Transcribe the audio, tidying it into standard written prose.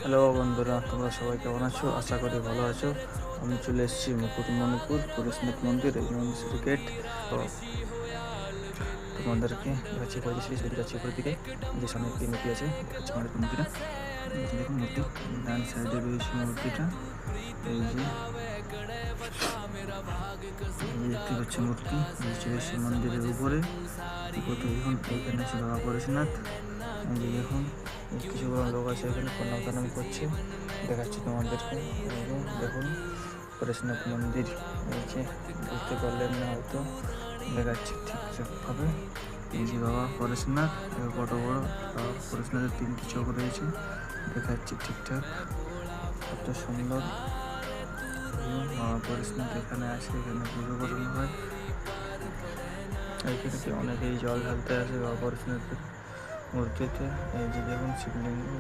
Hello বন্ধুরা, তোমরা সবাই কেমন আছো? আশা করি ভালো আছো। আমি চলে এসেছি মুকুটমণিপুর পরেশনাথ মন্দির, এই মন্দির গেট। তো তোমাদেরকে দেখাচ্ছি পরে সিঁড়ি যাচ্ছি উপরের দিকে। যে সামনে একটি মূর্তি আছে, দেখাচ্ছি আমাদের মূর্তিটা। এই যে দেখুন মূর্তি, ডান সাইডে রয়েছে মূর্তিটা। এই যে দেখতে পাচ্ছি মূর্তি, এই যে রয়েছে মন্দিরের উপরে। দেখুন এখানে আছে বাবা পরেশনাথ। এই যে দেখুন কিছু লোক আছে এখানে প্রণাম টানাম করছে, দেখাচ্ছি তোমাদেরকে। এই যে দেখুন পরেশনাথ মন্দির, এই যে বুঝতে পারলেন না হয়তো, দেখাচ্ছি ঠিকঠাকভাবে। এই যে বাবা পরেশনাথ, কত বড় বাবা পরেশনাথের তিনটি চোখ রয়েছে, দেখাচ্ছি ঠিকঠাক, কত সুন্দর। বাবা পরেশনাথ এখানে আসে, এখানে পুজো করানো হয়। এইখানে অনেকেই জল ঢালতে আসে বাবা পরেশনাথের মূর্তিতে। এই যে দেখুন শিবলিঙ্গ।